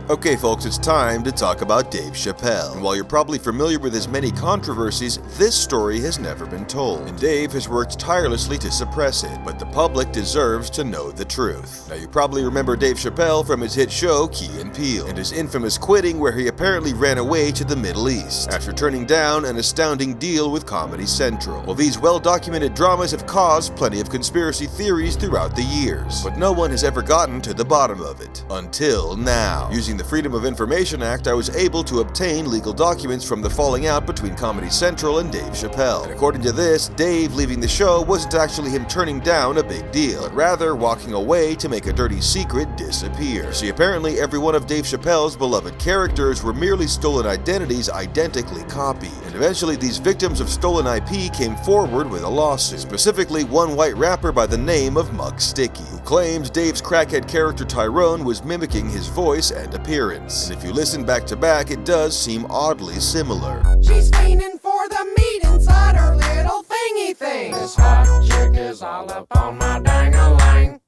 Okay folks, it's time to talk about Dave Chappelle. And while you're probably familiar with his many controversies, this story has never been told. And Dave has worked tirelessly to suppress it, but the public deserves to know the truth. Now you probably remember Dave Chappelle from his hit show Key Peele, and his infamous quitting where he apparently ran away to the Middle East, after turning down an astounding deal with Comedy Central. Well, these well-documented dramas have caused plenty of conspiracy theories throughout the years, but no one has ever gotten to the bottom of it. Until now. Using the Freedom of Information Act, I was able to obtain legal documents from the falling out between Comedy Central and Dave Chappelle. And according to this, Dave leaving the show wasn't actually him turning down a big deal, but rather walking away to make a dirty secret disappear. See, apparently every one of Dave Chappelle's beloved characters were merely stolen identities identically copied. And eventually these victims of stolen IP came forward with a lawsuit. Specifically, one white rapper by the name of Muck Sticky, who claimed Dave's crackhead character Tyrone was mimicking his voice and appearance. And if you listen back to back, it does seem oddly similar. She's fiending for the meat inside her little thingy thing. This hot chick is all up on my dang-a-lang,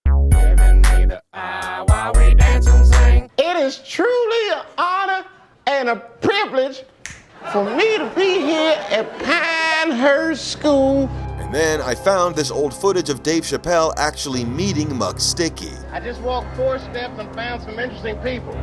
giving me the eye while we dance and sing. It is truly an honor and a privilege for me to be here at Pinehurst School. And then I found this old footage of Dave Chappelle actually meeting Muck Sticky. I just walked 4 steps and found some interesting people.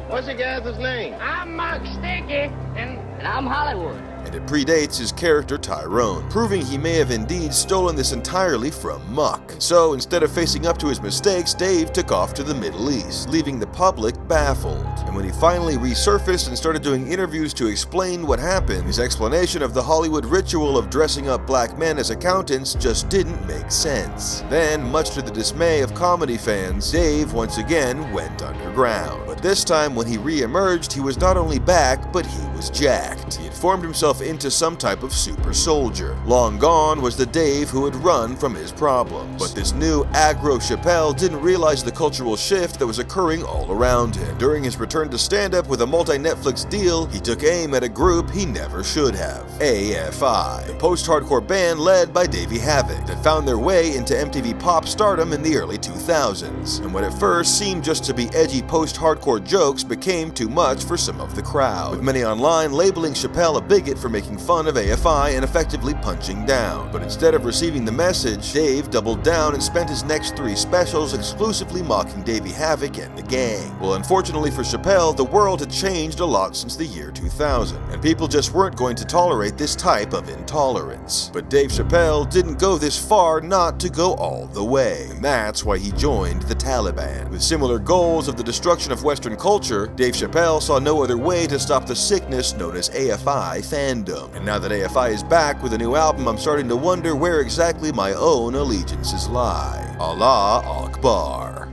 What's your guys' name? I'm Muck Sticky, and I'm Hollywood. And it predates his character Tyrone, proving he may have indeed stolen this entirely from Muck. So instead of facing up to his mistakes, Dave took off to the Middle East, leaving the public baffled. And when he finally resurfaced and started doing interviews to explain what happened, his explanation of the Hollywood ritual of dressing up black men as accountants just didn't make sense. Then, much to the dismay of comedy fans, Dave once again went underground. But this time when he re-emerged, he was not only back, but he was jacked. He had formed himself into some type of super soldier. Long gone was the Dave who had run from his problems. But this new aggro Chappelle didn't realize the cultural shift that was occurring all around him. During his return to stand-up with a multi-Netflix deal, he took aim at a group he never should have. AFI, the post-hardcore band led by Davey Havoc, that found their way into MTV pop stardom in the early 2000s. And what at first seemed just to be edgy post-hardcore jokes became too much for some of the crowd, with many online labeling Chappelle a bigot for making fun of AFI and effectively punching down. But instead of receiving the message, Dave doubled down and spent his next 3 specials exclusively mocking Davey Havoc and the gang. Well, unfortunately for Chappelle, the world had changed a lot since the year 2000, and people just weren't going to tolerate this type of intolerance. But Dave Chappelle didn't go this far not to go all the way, and that's why he joined the Taliban. With similar goals of the destruction of Western culture, Dave Chappelle saw no other way to stop the sickness known as AFI fandom. And now that AFI is back with a new album, I'm starting to wonder where exactly my own allegiances lie. Allah Akbar.